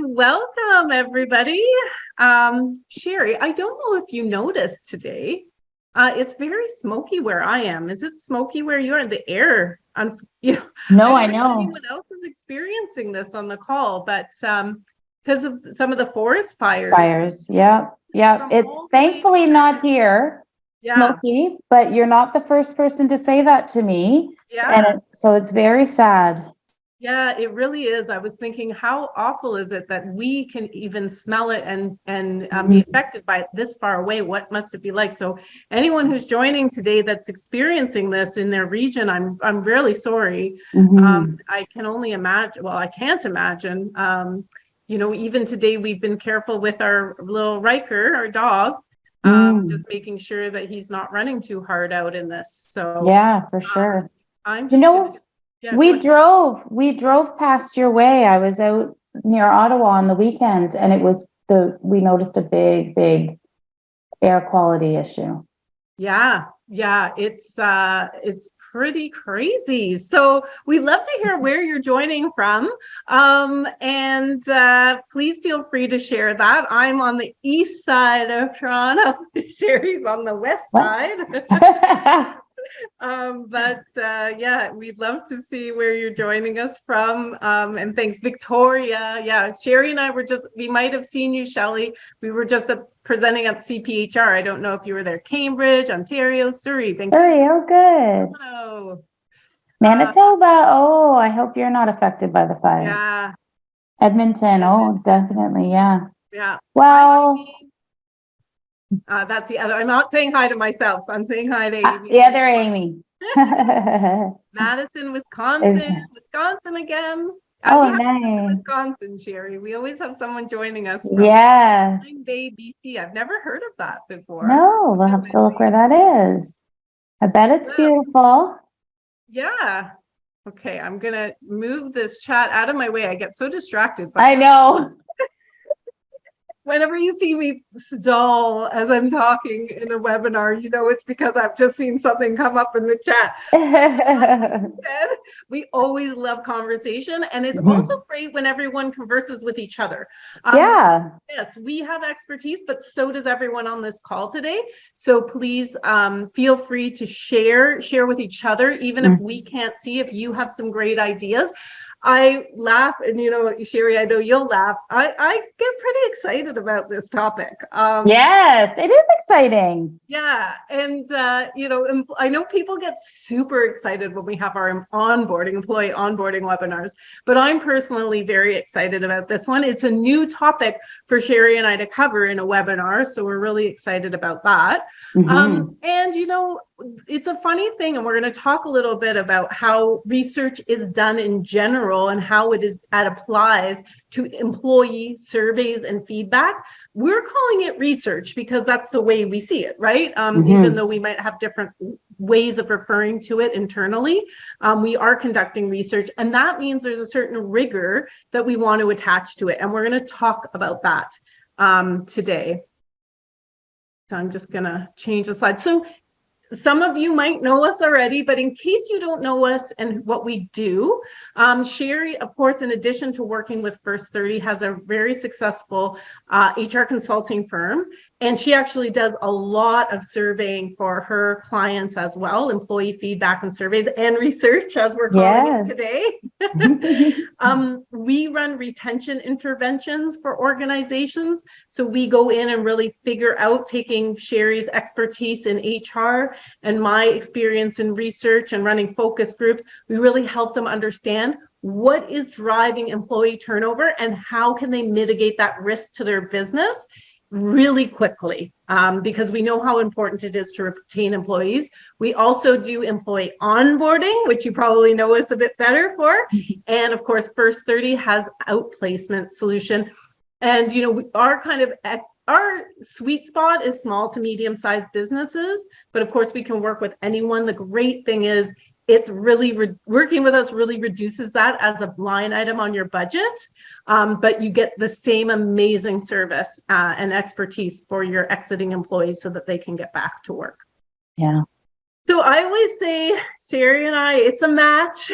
And welcome, everybody. Sherry, I don't know if you noticed today, it's very smoky where I am. Is it smoky where you are? The air, No, I I don't know if know. anyone else is experiencing this on the call, but because of some of the forest fires Fires. Yep. Yep. from It's all the way, thankfully not here, yeah, Smoky, but you're not the first person to say that to me. yeah. So it's very sad. Yeah, it really is. I was thinking, how awful is it that we can even smell it and be Mhm. affected by it this far away? What must it be like? So, anyone who's joining today that's experiencing this in their region, I'm really sorry. Mhm. I can only imagine. Well, I can't imagine. Even today we've been careful with our little Riker, our dog, Mm. just making sure that he's not running too hard out in this. So, Yeah, for um, sure. I'm You just gonna, know, yeah, go we ahead. drove, we drove past your way. I was out near Ottawa on the weekend and we noticed a big air quality issue. Yeah, it's pretty crazy. So we'd love to hear where you're joining from. And please feel free to share that. I'm on the east side of Toronto. Sherry's on the west What? side. But yeah, we'd love to see where you're joining us from. And thanks, Victoria. Yeah, Sherry and I we might have seen you, Shelley. We were just presenting at CPHR. I don't know if you were there. Cambridge, Ontario, Surrey, Vancouver, Surrey, oh good. Toronto. Uh, Manitoba, oh, I hope you're not affected by the fires. yeah, Edmonton, oh, Edmonton. definitely, yeah. Yeah. Hi, Well, Amy. That's the other. I'm not saying hi to myself. I'm saying hi to Amy. the other Amy. Madison, Is, Wisconsin again. We oh, have nice. Wisconsin, Sherry. We always have someone joining us from Yes. Pine Bay, BC. I've never heard of that before. No, we'll have to look where that is. I bet it's beautiful. Yeah. Okay, I'm gonna move this chat out of my way. I get so distracted I know. whenever you see me stall as I'm talking in a webinar, it's because I've just seen something come up in the chat. We always love conversation, and it's also great when everyone converses with each other. Yeah. Yes, we have expertise, but so does everyone on this call today. So please feel free to share with each other, even if we can't see. If you have some great ideas, I laugh, and Sherry, I know you'll laugh. I get pretty excited about this topic. Yes, it is exciting. Yeah, and I know people get super excited when we have our employee onboarding webinars, but I'm personally very excited about this one. It's a new topic for Sherry and I to cover in a webinar, so we're really excited about that. And it's a funny thing, and we're going to talk a little bit about how research is done in general and how it applies to employee surveys and feedback. We're calling it research because that's the way we see it, right? Even though we might have different ways of referring to it internally, we are conducting research, and that means there's a certain rigor that we want to attach to it, and we're going to talk about that today. So I'm just going to change the slide. So some of you might know us already, but in case you don't know us and what we do, Sherry, of course, in addition to working with First 30, has a very successful HR consulting firm. And she actually does a lot of surveying for her clients as well, employee feedback and surveys and research, as we're calling it today. We run retention interventions for organizations. So we go in and really figure out, taking Sherry's expertise in HR and my experience in research and running focus groups, we really help them understand what is driving employee turnover and how can they mitigate that risk to their business really quickly, because we know how important it is to retain employees. We also do employee onboarding, which you probably know us a bit better for. And of course, First 30 has outplacement solution. And our sweet spot is small to medium-sized businesses, but of course we can work with anyone. The great thing is it's really working with us really reduces that as a line item on your budget, but you get the same amazing service and expertise for your exiting employees so that they can get back to work. Yeah. So I always say, Sherry and I, it's a match.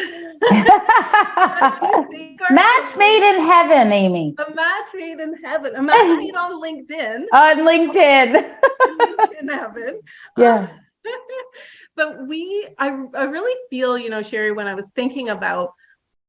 Match made in heaven, Amy. A match made in heaven. A match made on LinkedIn. On LinkedIn. LinkedIn heaven. Yeah. But I really feel, Sherry, when I was thinking about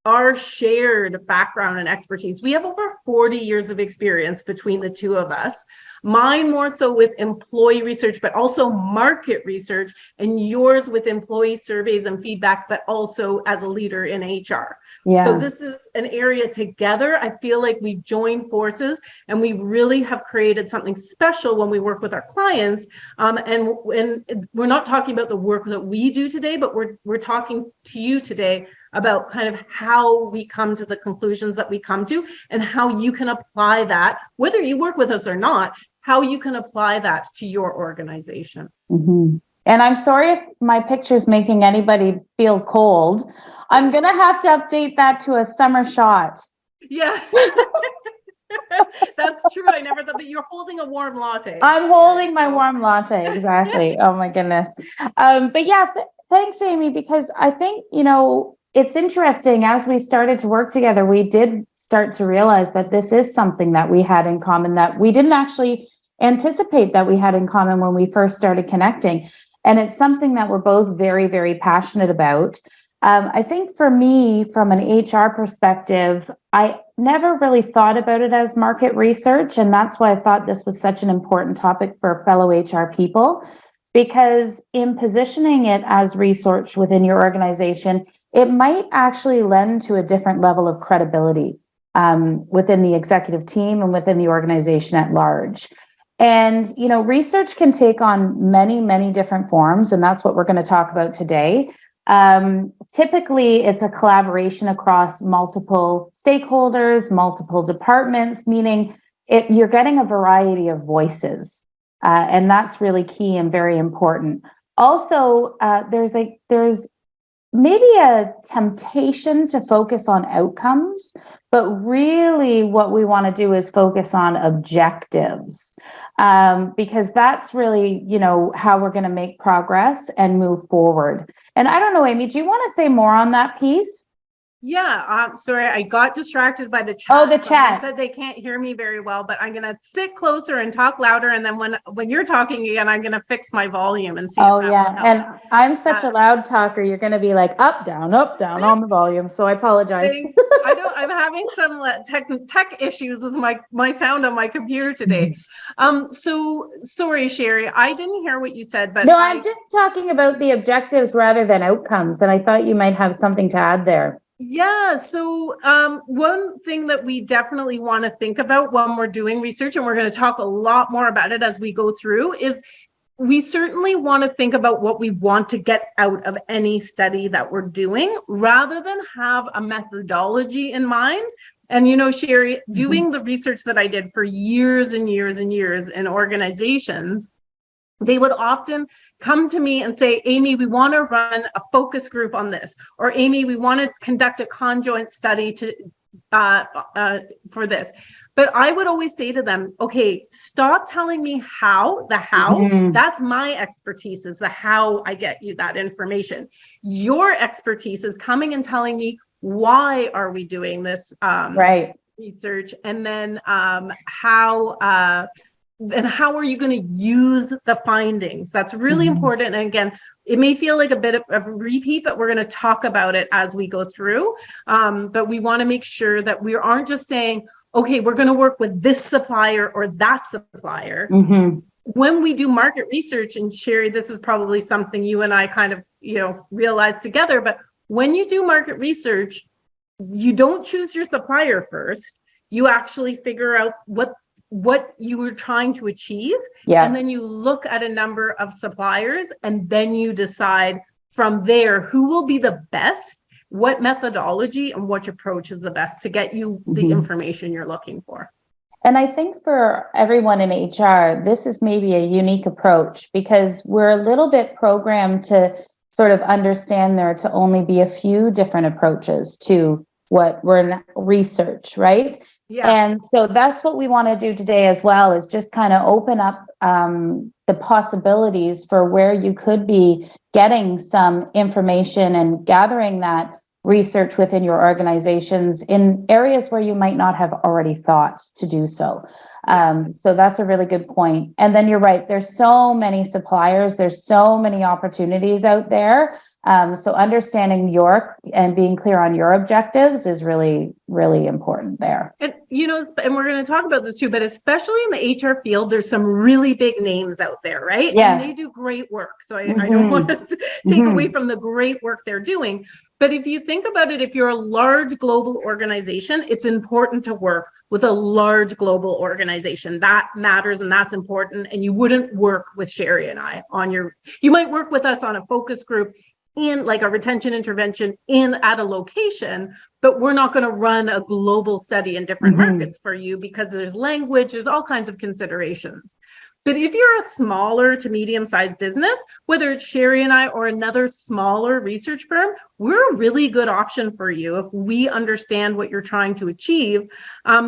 our shared background and expertise, we have over 40 years of experience between the two of us. Mine more so with employee research, but also market research, and yours with employee surveys and feedback, but also as a leader in HR. Yeah. So this is an area together. I feel like we join forces and we really have created something special when we work with our clients. And we're not talking about the work that we do today, but we're talking to you today about kind of how we come to the conclusions that we come to and how you can apply that, whether you work with us or not, how you can apply that to your organization. Mm-hmm. And I'm sorry if my picture's making anybody feel cold. I'm going to have to update that to a summer shot. Yeah. That's true. I never thought, but you're holding a warm latte. I'm holding my warm latte. Exactly. Oh my goodness. But yeah, thanks, Amy, because I think, it's interesting. As we started to work together, we did start to realize that this is something that we had in common that we didn't actually anticipate that we had in common when we first started connecting. And it's something that we're both very, very passionate about. I think for me, from an HR perspective, I never really thought about it as market research. And that's why I thought this was such an important topic for fellow HR people, because in positioning it as research within your organization, it might actually lend to a different level of credibility within the executive team and within the organization at large. And, research can take on many, many different forms, and that's what we're going to talk about today. Typically, it's a collaboration across multiple stakeholders, multiple departments, meaning you're getting a variety of voices. And that's really key and very important. Also, there's maybe a temptation to focus on outcomes, but really what we want to do is focus on objectives, because that's really, how we're going to make progress and move forward. And I don't know, Amy, do you want to say more on that piece? Yeah, sorry, I got distracted by the chat. Oh, the chat said they can't hear me very well, but I'm gonna sit closer and talk louder. And then when you're talking again, I'm gonna fix my volume and see. Oh yeah, and I'm such a loud talker. You're gonna be like up, down on the volume. So I apologize. I know I'm having some tech issues with my sound on my computer today. So sorry, Sherry, I didn't hear what you said, but no, I'm just talking about the objectives rather than outcomes, and I thought you might have something to add there. Yeah, so one thing that we definitely want to think about when we're doing research, and we're going to talk a lot more about it as we go through, is we certainly want to think about what we want to get out of any study that we're doing, rather than have a methodology in mind. And, Sherry, doing the research that I did for years and years and years in organizations, they would often come to me and say, Amy, we want to run a focus group on this, or Amy, we want to conduct a conjoint study for this. But I would always say to them, okay, stop telling me how, that's my expertise, is the how I get you that information. Your expertise is coming and telling me, why are we doing this research? And then how are you going to use the findings? That's really important. And again, it may feel like a bit of a repeat, but we're going to talk about it as we go through. But we want to make sure that we aren't just saying, okay, we're going to work with this supplier or that supplier. When we do market research, and Sherry, this is probably something you and I kind of, realize together, but when you do market research, you don't choose your supplier first. You actually figure out what you were trying to achieve. And then you look at a number of suppliers, and then you decide from there who will be the best, what methodology and what approach is the best to get you the information you're looking for. And I think for everyone in HR, this is maybe a unique approach, because we're a little bit programmed to sort of understand there to only be a few different approaches to what we're in research, right? Yeah. And so that's what we want to do today as well, is just kind of open up the possibilities for where you could be getting some information and gathering that research within your organizations in areas where you might not have already thought to do so. So that's a really good point. And then you're right, there's so many suppliers, there's so many opportunities out there. So understanding your and being clear on your objectives is really, really important there. And, you know, and we're going to talk about this too, but especially in the HR field, there's some really big names out there, right? Yes. And they do great work. So I don't want to take away from the great work they're doing. But if you think about it, if you're a large global organization, it's important to work with a large global organization. That matters and that's important. And you wouldn't work with Sherry and I on you might work with us on a focus group in like a retention intervention at a location, but we're not going to run a global study in different markets for you because there's language, there's all kinds of considerations. But if you're a smaller to medium-sized business, whether it's Sherry and I or another smaller research firm, we're a really good option for you if we understand what you're trying to achieve,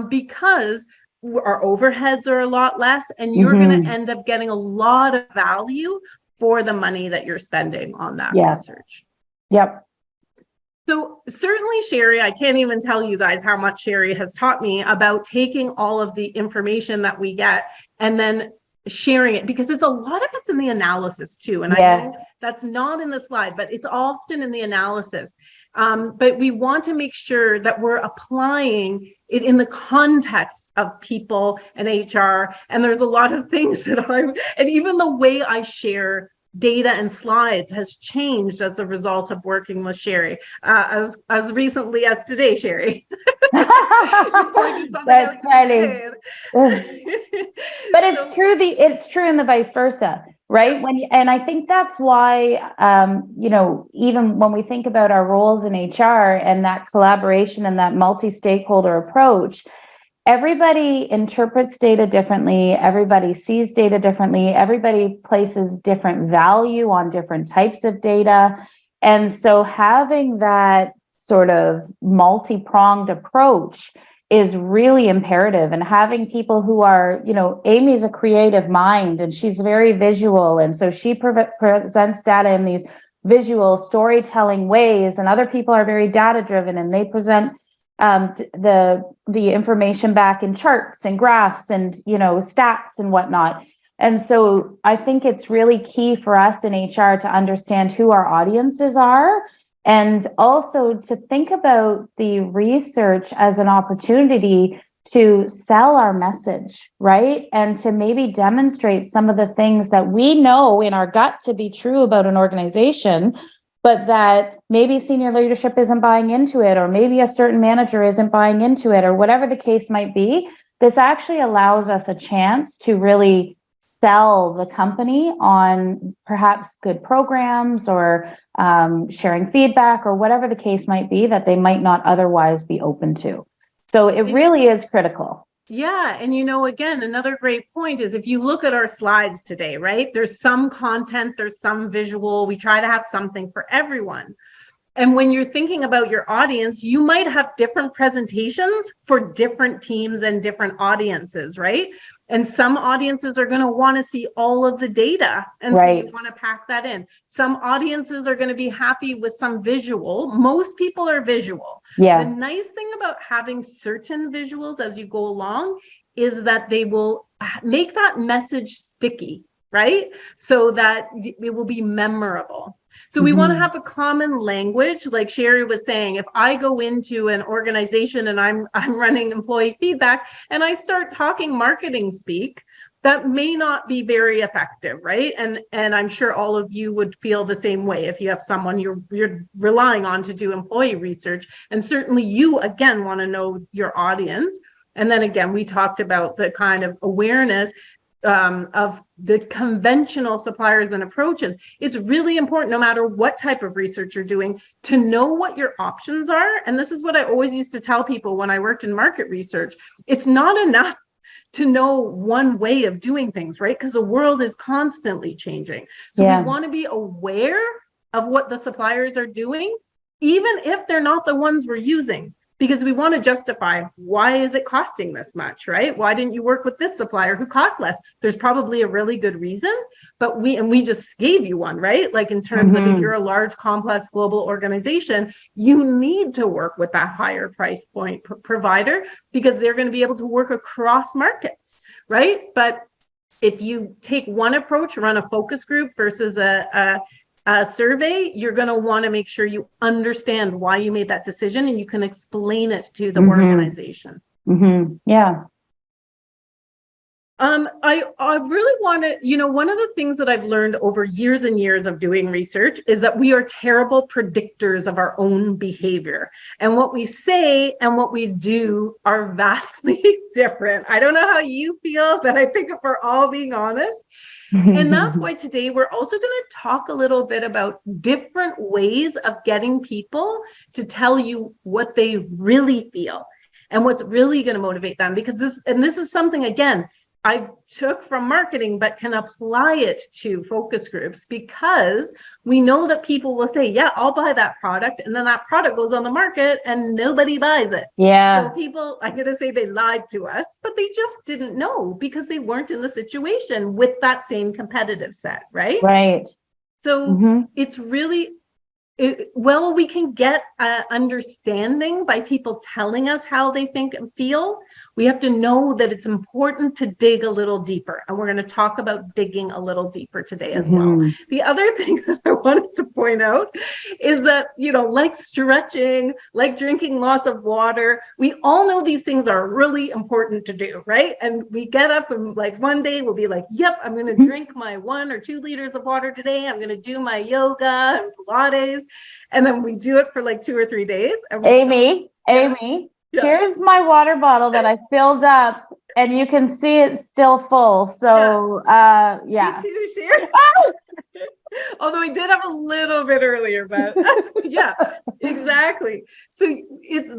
because our overheads are a lot less and you're going to end up getting a lot of value for the money that you're spending on that research. Yep. So certainly, Sherry, I can't even tell you guys how much Sherry has taught me about taking all of the information that we get and then sharing it, because it's a lot of it's in the analysis too. And I know that's not in the slide, but it's often in the analysis. But we want to make sure that we're applying it in the context of people and HR. And there's a lot of things that and even the way I share data and slides has changed as a result of working with Sherry, as recently as today, Sherry. That's funny. But it's true. It's true in the vice versa, right? And I think that's why, you know, even when we think about our roles in HR and that collaboration and that multi-stakeholder approach, everybody interprets data differently. Everybody sees data differently. Everybody places different value on different types of data. And so having that sort of multi-pronged approach is really imperative, and having people who are, you know, Amy's a creative mind and she's very visual. And so she presents data in these visual storytelling ways, and other people are very data driven and they present the information back in charts and graphs and, you know, stats and whatnot. And so I think it's really key for us in HR to understand who our audiences are, and also to think about the research as an opportunity to sell our message, right? And to maybe demonstrate some of the things that we know in our gut to be true about an organization, but that maybe senior leadership isn't buying into it, or maybe a certain manager isn't buying into it, or whatever the case might be. This actually allows us a chance to really sell the company on perhaps good programs or sharing feedback or whatever the case might be that they might not otherwise be open to. So it really is critical. Yeah. And, you know, again, another great point is if you look at our slides today, right, there's some content, there's some visual, we try to have something for everyone. And when you're thinking about your audience, you might have different presentations for different teams and different audiences, right? And some audiences are going to want to see all of the data. And so you want to pack that in. Some audiences are going to be happy with some visual. Most people are visual. The nice thing about having certain visuals as you go along is that they will make that message sticky, right? So that it will be memorable. So we want to have a common language, like Sherry was saying. If I go into an organization and I'm running employee feedback and I start talking marketing speak, that may not be very effective, right? And I'm sure all of you would feel the same way if you have someone you're relying on to do employee research. And certainly you, again, want to know your audience. And then again, we talked about the kind of awareness of the conventional suppliers and approaches. It's really important, no matter what type of research you're doing, to know what your options are. And this is what I always used to tell people when I worked in market research. It's not enough to know one way of doing things, right? Because the world is constantly changing. So we want to be aware of what the suppliers are doing, even if they're not the ones we're using. because we want to justify, why is it costing this much, right? Why didn't you work with this supplier who costs less? There's probably a really good reason, but we just gave you one, right? Like in terms of, if you're a large, complex global organization, you need to work with that higher price point provider because they're going to be able to work across markets, right? But if you take one approach, run a focus group versus a survey, you're going to want to make sure you understand why you made that decision and you can explain it to the organization. Yeah. I really want to, one of the things that I've learned over years and years of doing research is that we are terrible predictors of our own behavior. And what we say and what we do are vastly different. I don't know how you feel, but I think if we're all being honest, and that's why today we're also going to talk a little bit about different ways of getting people to tell you what they really feel and what's really going to motivate them. Because this is something, again, I took from marketing, but can apply it to focus groups, because we know that people will say, yeah, I'll buy that product. And then that product goes on the market and nobody buys it. Yeah. So people, I'm going to say they lied to us, but they just didn't know because they weren't in the situation with that same competitive set, right? Right. So it's really, we can get understanding by people telling us how they think and feel. We have to know that it's important to dig a little deeper. And we're going to talk about digging a little deeper today as well. The other thing that I wanted to point out is that, like stretching, like drinking lots of water, we all know these things are really important to do, right? And we get up and like one day we'll be like, yep, I'm going to drink my 1 or 2 liters of water today. I'm going to do my yoga and Pilates. And then we do it for like 2 or 3 days. And Amy, here's my water bottle that I filled up, and you can see it's still full. So, Me too, Sher. Although we did have a little bit earlier, but yeah, exactly. So it's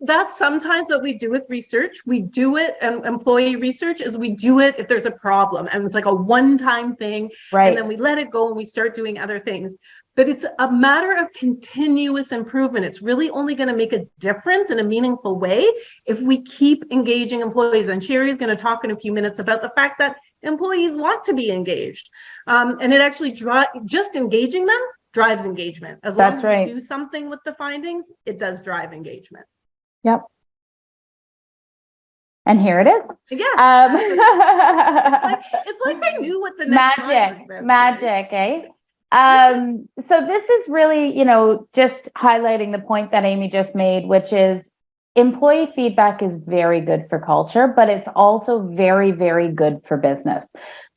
that's sometimes what we do with research. We do it, and employee research is we do it if there's a problem and it's like a one-time thing, right? And then we let it go and we start doing other things. But it's a matter of continuous improvement. It's really only going to make a difference in a meaningful way if we keep engaging employees. And Sherry's going to talk in a few minutes about the fact that employees want to be engaged. And it actually just engaging them drives engagement. As long as we do something with the findings, it does drive engagement. Yep. And here it is. Yeah. It's like I knew what the next magic, eh? So this is really, just highlighting the point that Amy just made, which is employee feedback is very good for culture, but it's also very, very good for business.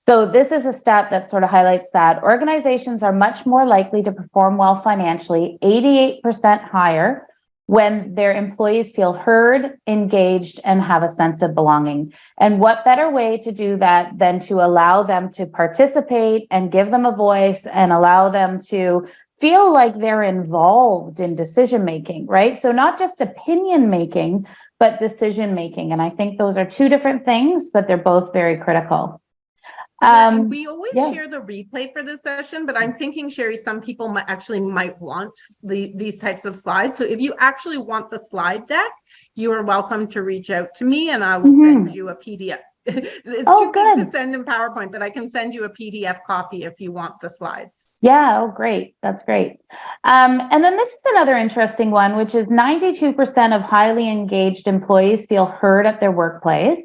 So this is a stat that sort of highlights that organizations are much more likely to perform well financially, 88% higher, when their employees feel heard, engaged, and have a sense of belonging. And what better way to do that than to allow them to participate and give them a voice and allow them to feel like they're involved in decision making, right? So not just opinion making, but decision making. And I think those are 2 different things, but they're both very critical. We always share the replay for this session, but I'm thinking, Sherry, some people might want these types of slides. So if you actually want the slide deck, you are welcome to reach out to me and I will send you a PDF. It's too good to send in PowerPoint, but I can send you a PDF copy if you want the slides. Yeah, great. That's great. And then this is another interesting one, which is 92% of highly engaged employees feel heard at their workplace,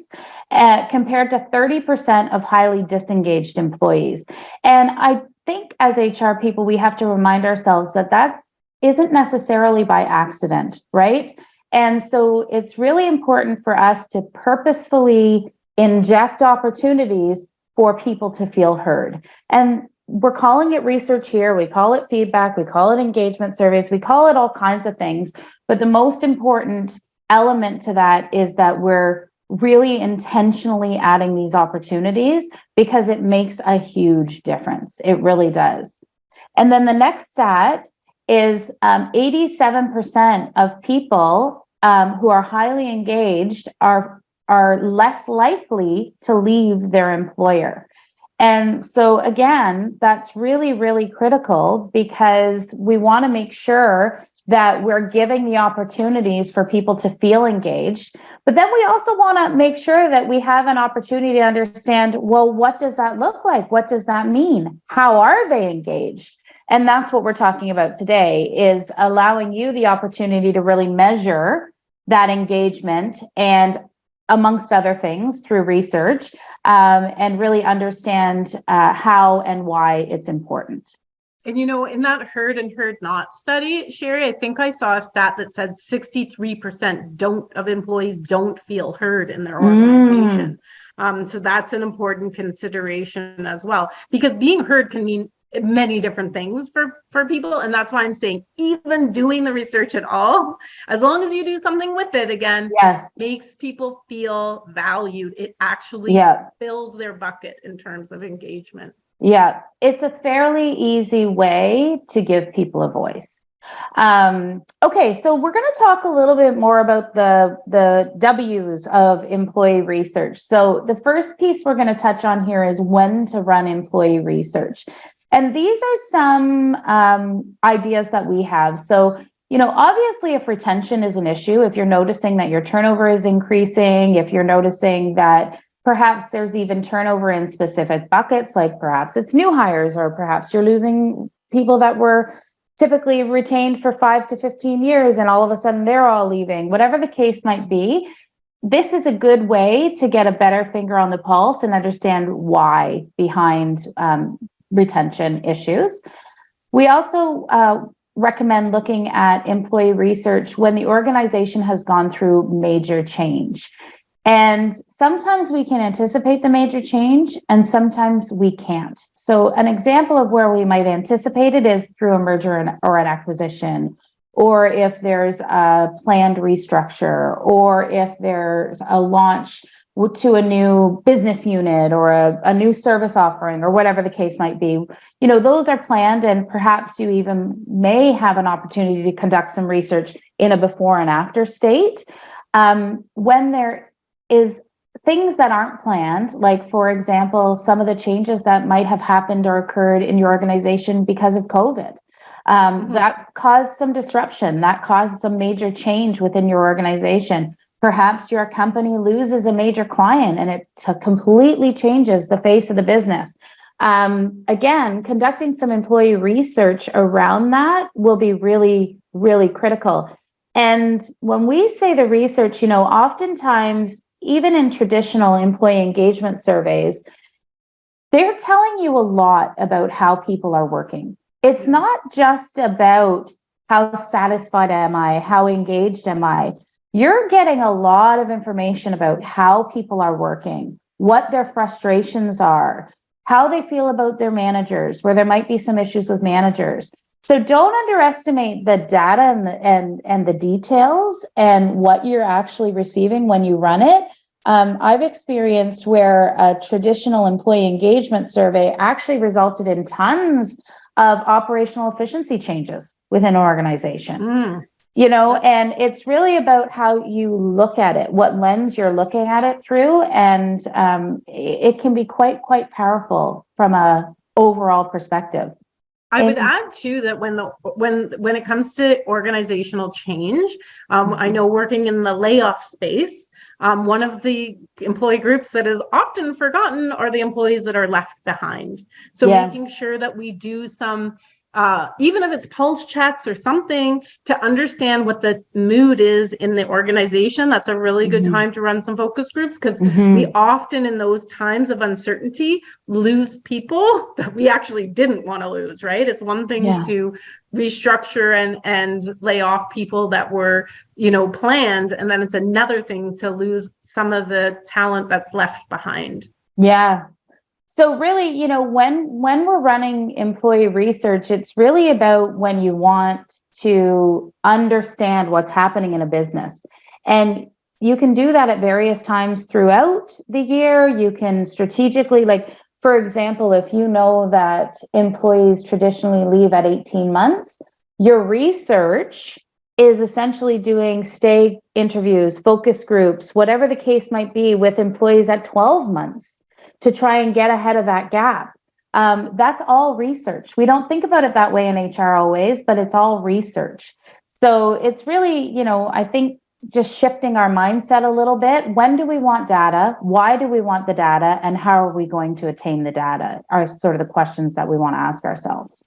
compared to 30% of highly disengaged employees. And I think as HR people, we have to remind ourselves that that isn't necessarily by accident, right? And so it's really important for us to purposefully inject opportunities for people to feel heard. And we're calling it research here, we call it feedback, we call it engagement surveys, we call it all kinds of things. But the most important element to that is that we're really intentionally adding these opportunities, because it makes a huge difference. It really does. And then the next stat is 87% of people who are highly engaged are less likely to leave their employer. And so again, that's really, really critical, because we want to make sure that we're giving the opportunities for people to feel engaged. But then we also want to make sure that we have an opportunity to understand, well, what does that look like? What does that mean? How are they engaged? And that's what we're talking about today, is allowing you the opportunity to really measure that engagement, and amongst other things through research, and really understand how and why it's important. And in that heard and heard not study, Sherry, I think I saw a stat that said 63% of employees don't feel heard in their organization. So that's an important consideration as well, because being heard can mean many different things for people. And that's why I'm saying, even doing the research at all, as long as you do something with it, again, yes, makes people feel valued. It actually fills their bucket in terms of engagement. Yeah, it's a fairly easy way to give people a voice. Okay, so we're going to talk a little bit more about the W's of employee research. So the first piece we're going to touch on here is when to run employee research. And these are some ideas that we have. So, obviously, if retention is an issue, if you're noticing that your turnover is increasing, if you're noticing that perhaps there's even turnover in specific buckets, like perhaps it's new hires, or perhaps you're losing people that were typically retained for 5 to 15 years and all of a sudden they're all leaving, whatever the case might be. This is a good way to get a better finger on the pulse and understand why behind retention issues. We also recommend looking at employee research when the organization has gone through major change. And sometimes we can anticipate the major change and sometimes we can't. So an example of where we might anticipate it is through a merger or an acquisition, or if there's a planned restructure, or if there's a launch to a new business unit or a new service offering, or whatever the case might be. Those are planned, and perhaps you even may have an opportunity to conduct some research in a before and after state. When there is things that aren't planned, like, for example, some of the changes that might have happened or occurred in your organization because of COVID. That caused some disruption, that caused some major change within your organization. Perhaps your company loses a major client and it completely changes the face of the business. Again, conducting some employee research around that will be really, really critical. And when we say the research, oftentimes, even in traditional employee engagement surveys, they're telling you a lot about how people are working. It's not just about how satisfied am I, how engaged am I. You're getting a lot of information about how people are working, what their frustrations are, how they feel about their managers, where there might be some issues with managers. So don't underestimate the data and the details and what you're actually receiving when you run it. I've experienced where a traditional employee engagement survey actually resulted in tons of operational efficiency changes within an organization. And it's really about how you look at it, what lens you're looking at it through, and it can be quite powerful from a overall perspective. I would add too that when it comes to organizational change, I know working in the layoff space, one of the employee groups that is often forgotten are the employees that are left behind. So making sure that we do some, even if it's pulse checks or something, to understand what the mood is in the organization. That's a really good time to run some focus groups, because we often in those times of uncertainty lose people that we actually didn't want to lose, right? It's one thing to restructure and lay off people that were, planned, and then it's another thing to lose some of the talent that's left behind. Yeah. So really, when we're running employee research, it's really about when you want to understand what's happening in a business. And you can do that at various times throughout the year. You can strategically, like, for example, if you know that employees traditionally leave at 18 months, your research is essentially doing stay interviews, focus groups, whatever the case might be, with employees at 12 months. To try and get ahead of that gap. That's all research. We don't think about it that way in HR always, but it's all research. So it's really, I think just shifting our mindset a little bit. When do we want data? Why do we want the data? And how are we going to attain the data are sort of the questions that we want to ask ourselves.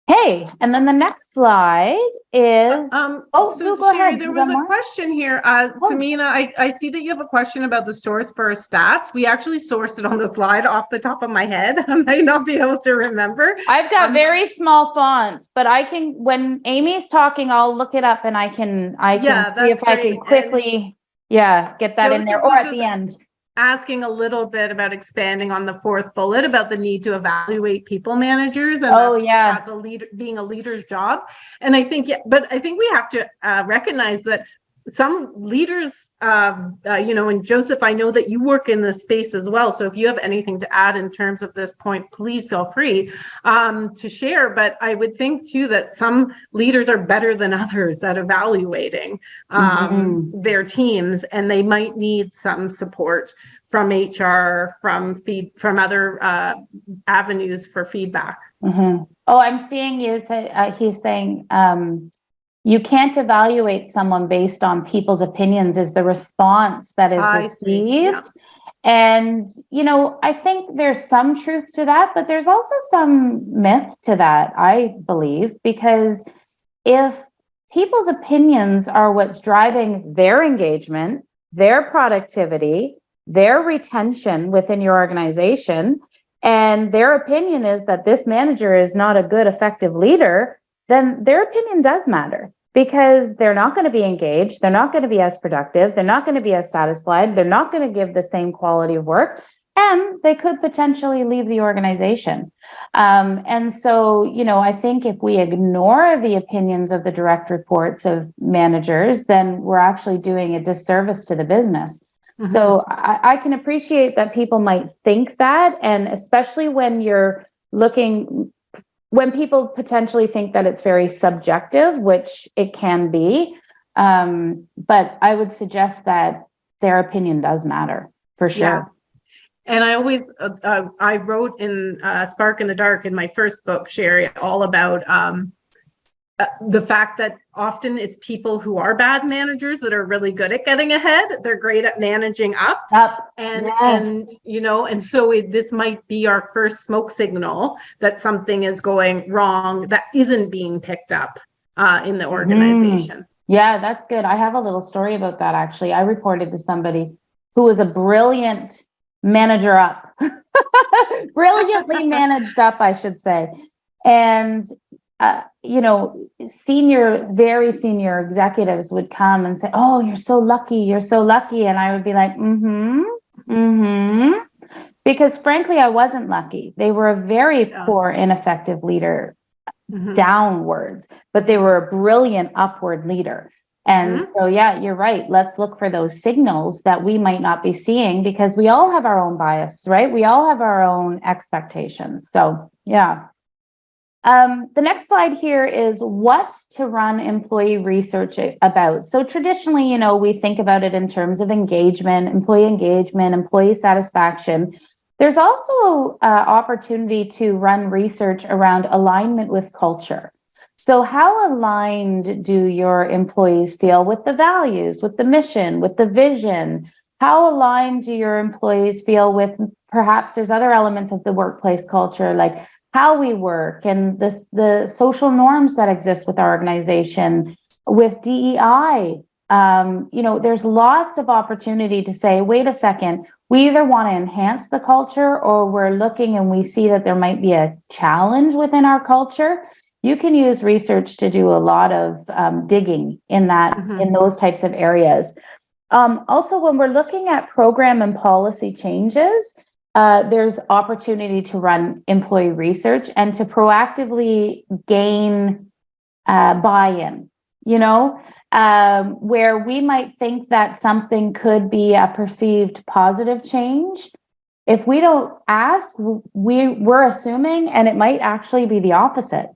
Hey, and then the next slide is, so go Sherry, ahead. there was a question here. Samina, I see that you have a question about the source for our stats. We actually sourced it on the slide off the top of my head. I might not be able to remember. I've got very small font, but I can, when Amy's talking, I'll look it up and I can see if I can quickly, get that in there, or at the end. Asking a little bit about expanding on the fourth bullet about the need to evaluate people managers, and that's a leader, being a leader's job. And I think, but I think we have to recognize that some leaders, and Joseph, I know that you work in this space as well. So if you have anything to add in terms of this point, please feel free to share. But I would think too that some leaders are better than others at evaluating their teams, and they might need some support from HR, from other avenues for feedback. Oh, I'm seeing you say, he's saying, you can't evaluate someone based on people's opinions, is the response that is received. And, I think there's some truth to that, but there's also some myth to that, I believe, because if people's opinions are what's driving their engagement, their productivity, their retention within your organization, and their opinion is that this manager is not a good, effective leader, then their opinion does matter, because they're not going to be engaged. They're not going to be as productive. They're not going to be as satisfied. They're not going to give the same quality of work, and they could potentially leave the organization. And so, I think if we ignore the opinions of the direct reports of managers, then we're actually doing a disservice to the business. So I can appreciate that people might think that, and especially when you're looking, when people potentially think that it's very subjective, which it can be, but I would suggest that their opinion does matter for sure. Yeah. And I always, I wrote in Spark in the Dark in my first book, Sherry, all about the fact that often it's people who are bad managers that are really good at getting ahead. They're great at managing up. And so this might be our first smoke signal that something is going wrong that isn't being picked up in the organization. Yeah, that's good. I have a little story about that, actually. I reported to somebody who was a brilliant manager up, brilliantly managed up, I should say. And very senior executives would come and say, "Oh, you're so lucky. You're so lucky." And I would be like, because frankly, I wasn't lucky. They were a very poor, ineffective leader downwards, but they were a brilliant upward leader. And so, you're right. Let's look for those signals that we might not be seeing, because we all have our own bias, right? We all have our own expectations. So, the next slide here is what to run employee research about. So traditionally, we think about it in terms of engagement, employee satisfaction. There's also opportunity to run research around alignment with culture. So how aligned do your employees feel with the values, with the mission, with the vision? How aligned do your employees feel with, perhaps there's other elements of the workplace culture, like how we work and the social norms that exist with our organization, with DEI. There's lots of opportunity to say, wait a second, we either want to enhance the culture, or we're looking and we see that there might be a challenge within our culture. You can use research to do a lot of digging in those types of areas. Also, when we're looking at program and policy changes, there's opportunity to run employee research and to proactively gain buy-in, where we might think that something could be a perceived positive change. If we don't ask, we're assuming, and it might actually be the opposite.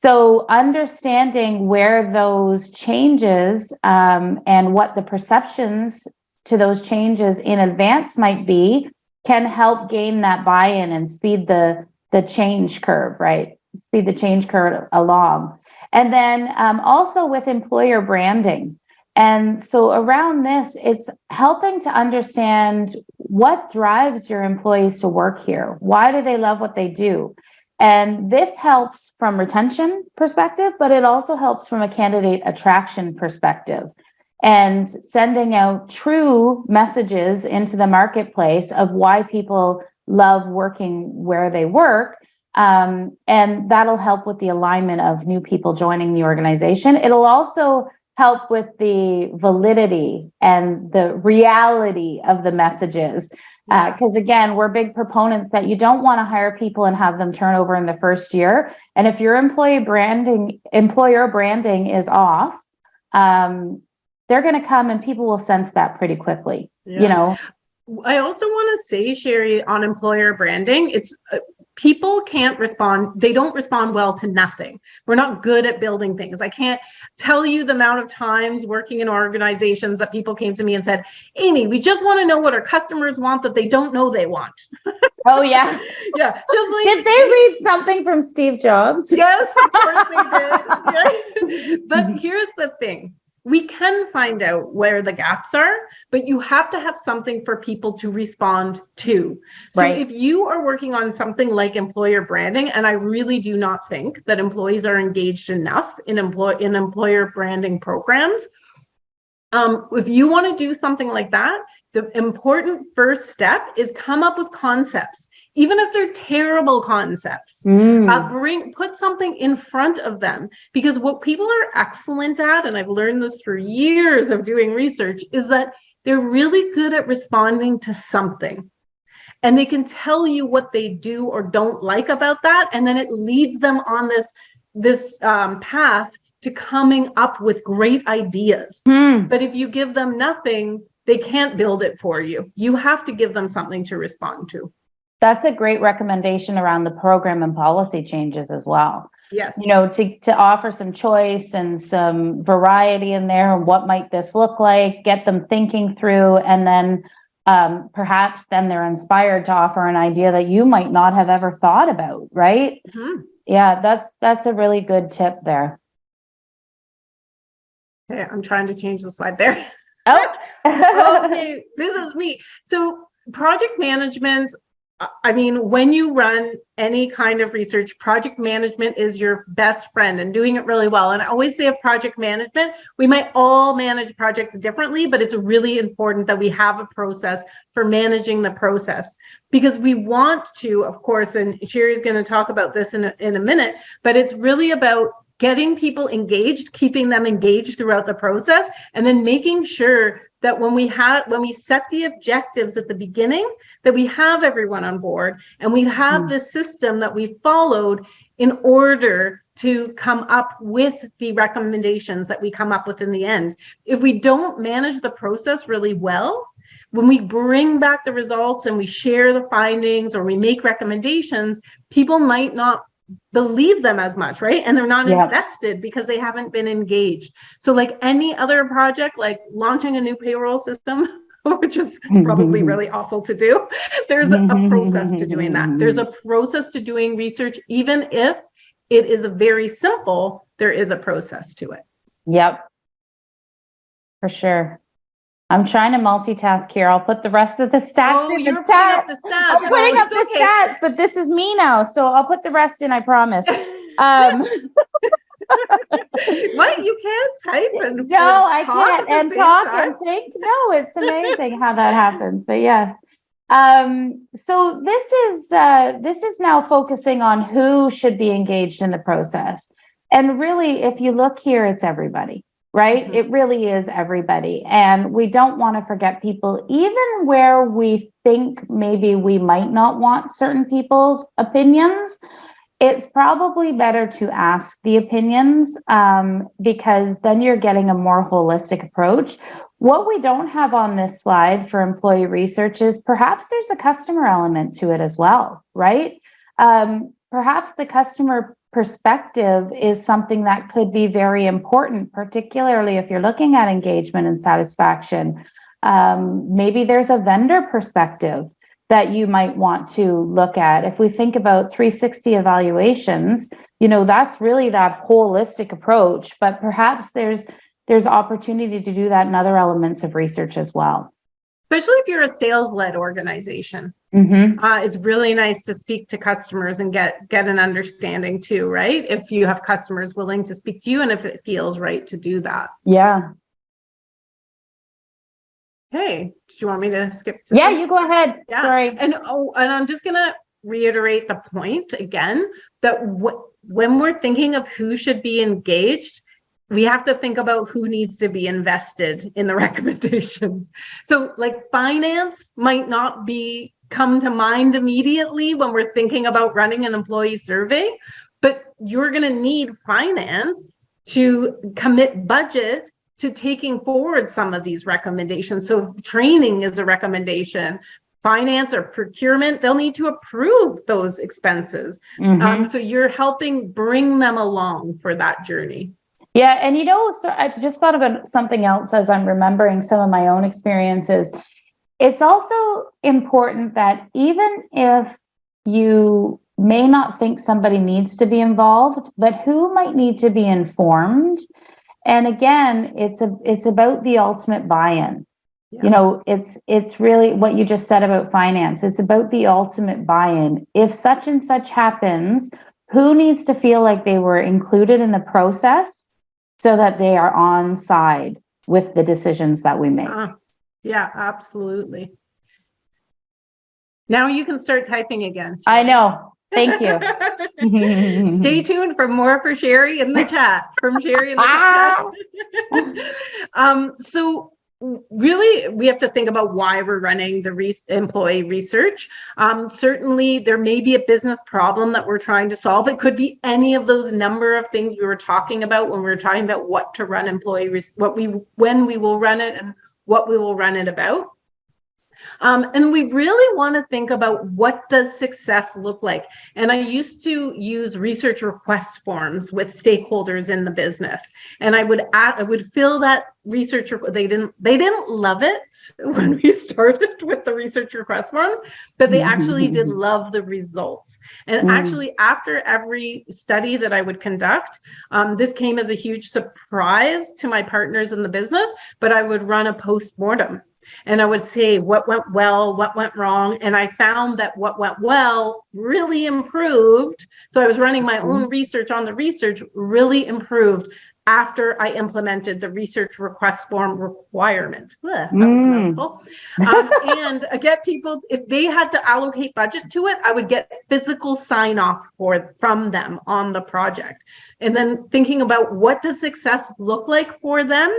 So understanding where those changes and what the perceptions to those changes in advance might be can help gain that buy-in and speed the change curve, right? Speed the change curve along. And then also with employer branding. And so around this, it's helping to understand what drives your employees to work here. Why do they love what they do? And this helps from retention perspective, but it also helps from a candidate attraction perspective and sending out true messages into the marketplace of why people love working where they work. And that'll help with the alignment of new people joining the organization. It'll also help with the validity and the reality of the messages. Because again, we're big proponents that you don't want to hire people and have them turn over in the first year. And if your employer branding is off, they're going to come and people will sense that pretty quickly. I also want to say, Sherry, on employer branding, it's people can't respond. They don't respond well to nothing. We're not good at building things. I can't tell you the amount of times working in organizations that people came to me and said, Amy, we just want to know what our customers want that they don't know they want. Oh, yeah. Yeah. Just like, did they read something from Steve Jobs? Yes, of course they did. Right? But here's the thing. We can find out where the gaps are, but you have to have something for people to respond to. So if you are working on something like employer branding, and I really do not think that employees are engaged enough in employer branding programs, if you want to do something like that, the important first step is come up with concepts. Even if they're terrible concepts, put something in front of them, because what people are excellent at, and I've learned this for years of doing research, is that they're really good at responding to something. And they can tell you what they do or don't like about that. And then it leads them on this path to coming up with great ideas. But if you give them nothing, they can't build it for you. You have to give them something to respond to. That's a great recommendation around the program and policy changes as well. Yes. To offer some choice and some variety in there. And what might this look like? Get them thinking through, and then perhaps then they're inspired to offer an idea that you might not have ever thought about, right? Mm-hmm. Yeah, that's a really good tip there. Okay, I'm trying to change the slide there. Oh, okay, this is me. So project management, I mean, when you run any kind of research, project management is your best friend and doing it really well. And I always say of project management, we might all manage projects differently, but it's really important that we have a process for managing the process, because we want to, of course, and Sherry's going to talk about this in a minute, but it's really about getting people engaged, keeping them engaged throughout the process, and then making sure that when we set the objectives at the beginning, that we have everyone on board and we have the system that we followed in order to come up with the recommendations that we come up with in the end. If we don't manage the process really well, when we bring back the results and we share the findings or we make recommendations, people might not believe them as much, right? And they're not invested because they haven't been engaged. So like any other project, like launching a new payroll system, which is probably really awful to do, there's a process to doing that. There's a process to doing research. Even if it is a very simple, there is a process to it. Yep, for sure. I'm trying to multitask here. I'll put the rest of the stats in the chat. I'm putting up the stats, but this is me now, so I'll put the rest in, I promise. What? You can't type and no, I can't and talk and think. No, it's amazing how that happens. But yes. So this is now focusing on who should be engaged in the process. And really, if you look here, it's everybody. Right? Mm-hmm. It really is everybody. And we don't want to forget people, even where we think maybe we might not want certain people's opinions. It's probably better to ask the opinions because then you're getting a more holistic approach. What we don't have on this slide for employee research is perhaps there's a customer element to it as well, right? Perhaps the customer perspective is something that could be very important, particularly if you're looking at engagement and satisfaction. Maybe there's a vendor perspective. that you might want to look at. If we think about 360 evaluations, that's really that holistic approach, but perhaps there's opportunity to do that in other elements of research as well. Especially if you're a sales-led organization. It's really nice to speak to customers and get an understanding too, right? If you have customers willing to speak to you and if it feels right to do that. Yeah. Hey, do you want me to skip to Yeah, you go ahead. Yeah. Sorry. And I'm just gonna reiterate the point again that when we're thinking of who should be engaged, we have to think about who needs to be invested in the recommendations. So like finance might not come to mind immediately when we're thinking about running an employee survey, but you're going to need finance to commit budget to taking forward some of these recommendations. So training is a recommendation. Finance or procurement, they'll need to approve those expenses. So you're helping bring them along for that journey. Yeah. And so I just thought about something else as I'm remembering some of my own experiences. It's also important that even if you may not think somebody needs to be involved, but who might need to be informed. And again, it's about the ultimate buy-in. Yeah. It's really what you just said about finance. It's about the ultimate buy-in. If such and such happens, who needs to feel like they were included in the process so that they are on side with the decisions that we make? Yeah, absolutely. Now you can start typing again. I know. Thank you. Stay tuned for more for Sherry in the chat. From Sherry in the chat. So really, we have to think about why we're running the employee research. Certainly, there may be a business problem that we're trying to solve. It could be any of those number of things we were talking about when we were talking about what to run employee when we will run it and what we will run it about. And we really want to think about what does success look like. And I used to use research request forms with stakeholders in the business, and I would fill that research. They didn't love it when we started with the research request forms, but they actually did love the results. And actually, after every study that I would conduct, this came as a huge surprise to my partners in the business, but I would run a post-mortem. And I would say what went well, what went wrong. And I found that what went well really improved. So I was running my own research on the research, really improved after I implemented the research request form requirement. That was a mouthful. And I get people, if they had to allocate budget to it, I would get physical sign off from them on the project. And then thinking about what does success look like for them.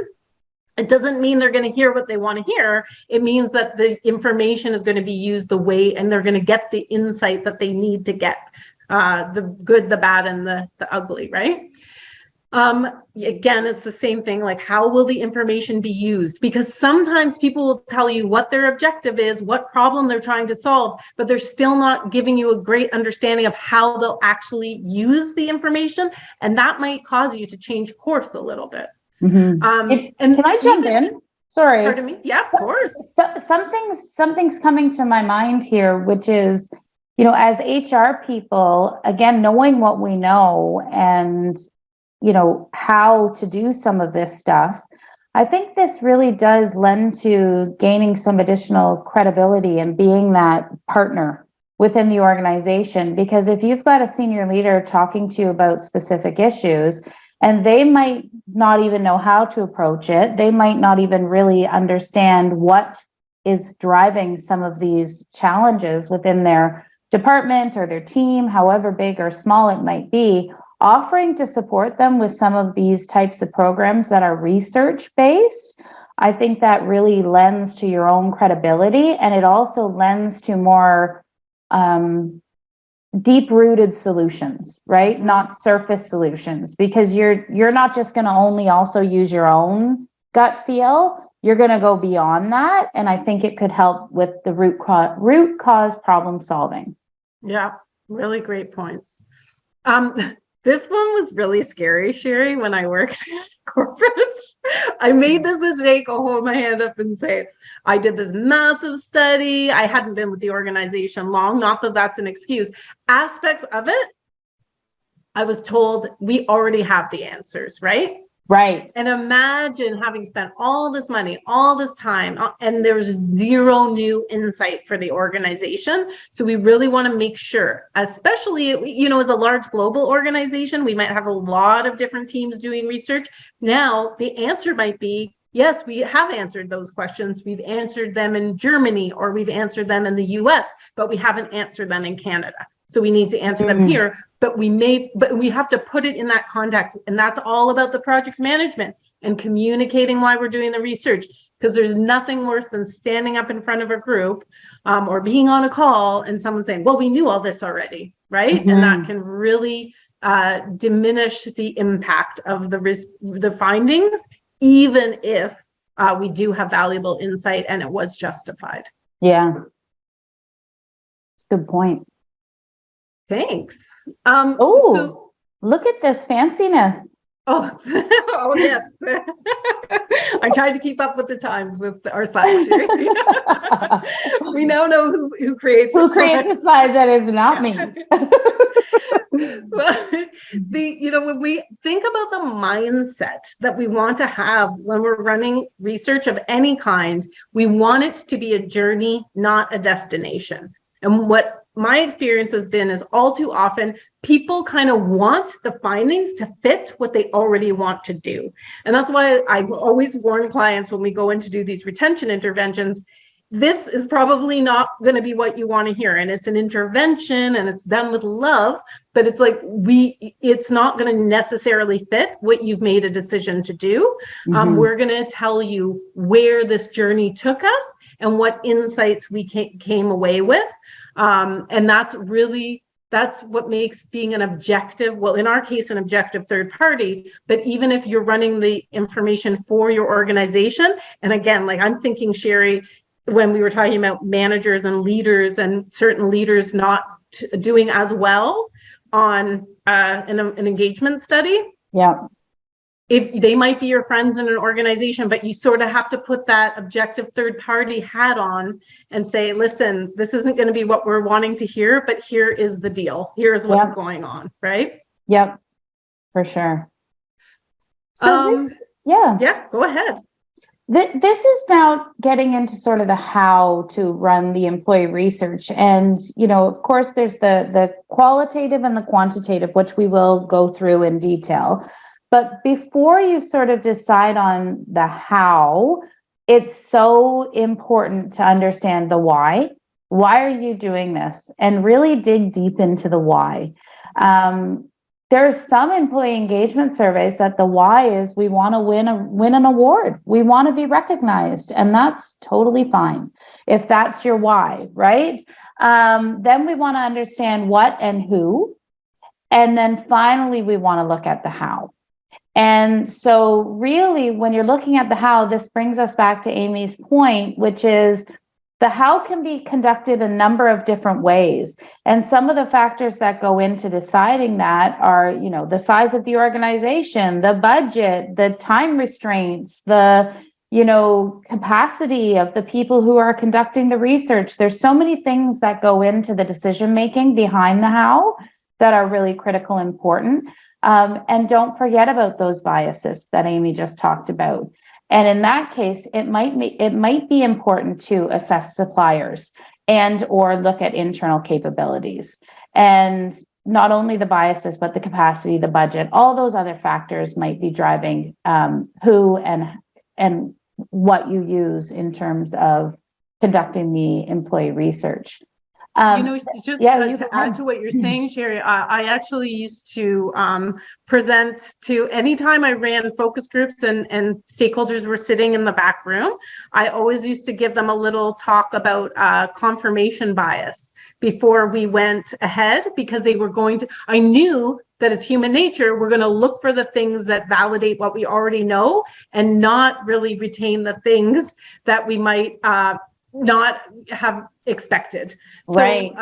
It doesn't mean they're going to hear what they want to hear. It means that the information is going to be used the way, and they're going to get the insight that they need to get, the good, the bad, and the ugly, right? Again, it's the same thing, like how will the information be used? Because sometimes people will tell you what their objective is, what problem they're trying to solve, but they're still not giving you a great understanding of how they'll actually use the information. And that might cause you to change course a little bit. And can I jump in? Sorry. Pardon me? Yeah, of course. Something's coming to my mind here, which is, as HR people, again, knowing what we know and, how to do some of this stuff, I think this really does lend to gaining some additional credibility and being that partner within the organization. Because if you've got a senior leader talking to you about specific issues, and they might not even know how to approach it. They might not even really understand what is driving some of these challenges within their department or their team, however big or small it might be. Offering to support them with some of these types of programs that are research-based, I think that really lends to your own credibility, and it also lends to more deep-rooted solutions, right? Not surface solutions, because you're not just going to only also use your own gut feel. You're going to go beyond that, and I think it could help with the root cause problem solving. Yeah, really great points. This one was really scary, Sherry, when I worked corporate. I made this mistake. I'll hold my hand up and say, I did this massive study. I hadn't been with the organization long, not that that's an excuse. Aspects of it, I was told we already have the answers, right? Right. And imagine having spent all this money, all this time, and there's zero new insight for the organization. So we really want to make sure, especially, as a large global organization, we might have a lot of different teams doing research. Now, the answer might be, yes, we have answered those questions. We've answered them in Germany, or we've answered them in the US, but we haven't answered them in Canada. So we need to answer them here, but we have to put it in that context. And that's all about the project management and communicating why we're doing the research, because there's nothing worse than standing up in front of a group or being on a call and someone saying, well, we knew all this already, right? And that can really diminish the impact of the findings, even if we do have valuable insight and it was justified. Yeah. It's a good point. Thanks. Look at this fanciness. Oh, oh yes. I tried to keep up with the times with our slides. We now know who creates the slides. That is not me. Well, when we think about the mindset that we want to have when we're running research of any kind, we want it to be a journey, not a destination. And what my experience has been is all too often people kind of want the findings to fit what they already want to do. And that's why I always warn clients when we go in to do these retention interventions, this is probably not going to be what you want to hear. And it's an intervention and it's done with love, but it's like it's not going to necessarily fit what you've made a decision to do. We're going to tell you where this journey took us and what insights we came away with. And that's what makes being an objective, well, in our case, an objective third party, but even if you're running the information for your organization, and again, like I'm thinking, Sherry, when we were talking about managers and leaders and certain leaders not doing as well on an engagement study. Yeah. If they might be your friends in an organization, but you sort of have to put that objective third party hat on and say, listen, this isn't going to be what we're wanting to hear, but here is the deal. Here's what's going on, right? Yep, for sure. So yeah, go ahead. This is now getting into sort of the how to run the employee research. And, of course, there's the qualitative and the quantitative, which we will go through in detail. But before you sort of decide on the how, it's so important to understand the why. Why are you doing this? And really dig deep into the why. There's some employee engagement surveys that the why is we want to win an award. We want to be recognized, and that's totally fine if that's your why, right? Then we want to understand what and who. And then finally, we want to look at the how. And so really, when you're looking at the how, this brings us back to Amy's point, which is the how can be conducted a number of different ways. And some of the factors that go into deciding that are, the size of the organization, the budget, the time restraints, the, capacity of the people who are conducting the research. There's so many things that go into the decision-making behind the how that are really critical, important. And don't forget about those biases that Amy just talked about. And in that case, it might be important to assess suppliers and or look at internal capabilities. And not only the biases, but the capacity, the budget, all those other factors might be driving who and what you use in terms of conducting the employee research. To add to what you're saying, Sherry, I actually used to present to anytime I ran focus groups and stakeholders were sitting in the back room. I always used to give them a little talk about confirmation bias before we went ahead, because I knew that it's human nature. We're going to look for the things that validate what we already know and not really retain the things that we might not have expected. So Right.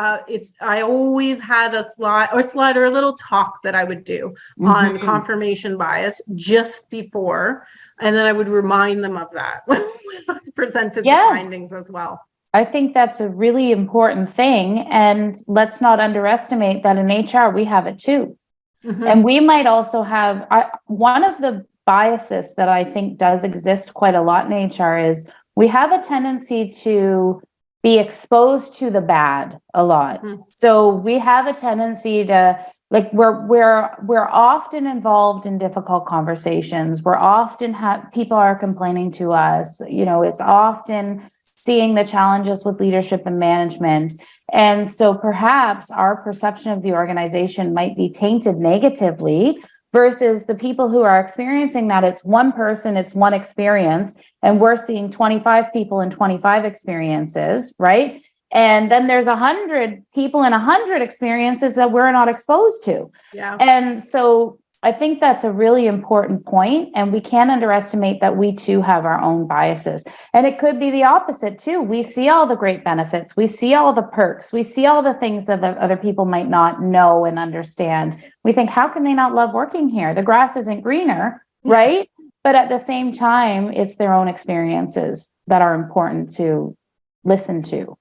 I always had a slide or a little talk that I would do on Mhm. confirmation bias just before, and then I would remind them of that when I presented the Yeah. findings as well. I think that's a really important thing. And let's not underestimate that in HR, we have it too. Mhm. And we might also have one of the biases that I think does exist quite a lot in HR is we have a tendency to be exposed to the bad a lot. Mhm. So we have a tendency to like we're often involved in difficult conversations. We're often people are complaining to us. You know, it's often seeing the challenges with leadership and management. And so perhaps our perception of the organization might be tainted negatively versus the people who are experiencing that. It's one person, it's one experience, and we're seeing 25 people in 25 experiences, right? And then there's 100 people in 100 experiences that we're not exposed to. Yeah. And so I think that's a really important point, and we can't underestimate that we too have our own biases. And it could be the opposite too. We see all the great benefits, we see all the perks, we see all the things that the other people might not know and understand. We think, how can they not love working here? The grass isn't greener, right? But at the same time, it's their own experiences that are important to listen to.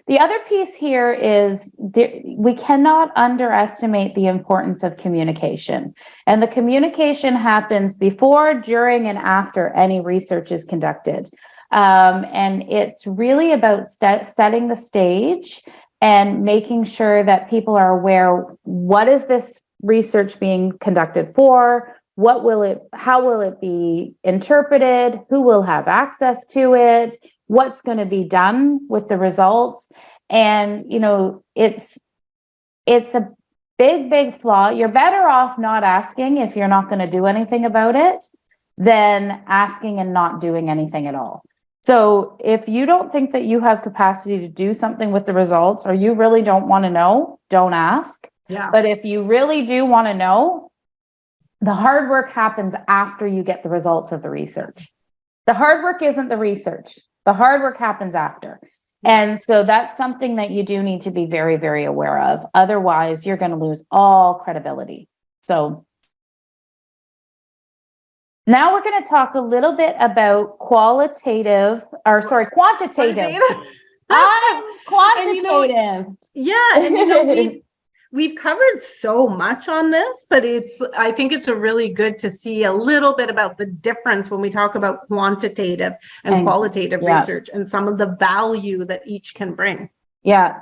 The other piece here is we cannot underestimate the importance of communication. And the communication happens before, during, and after any research is conducted. And it's really about setting the stage and making sure that people are aware, what is this research being conducted for? How will it be interpreted? Who will have access to it? What's going to be done with the results? And, you know, it's a big flaw. You're better off not asking if you're not going to do anything about it than asking and not doing anything at all. So if you don't think that you have capacity to do something with the results, or you really don't want to know, don't ask. Yeah. But if you really do want to know, the hard work happens after you get the results of the research. The hard work isn't the research. The hard work happens after. And so that's something that you do need to be very, very aware of. Otherwise, you're going to lose all credibility. So now we're going to talk a little bit about quantitative. Quantitative. Quantitative. And we've covered so much on this, but I think it's a really good to see a little bit about the difference when we talk about quantitative and qualitative research and some of the value that each can bring. Yeah.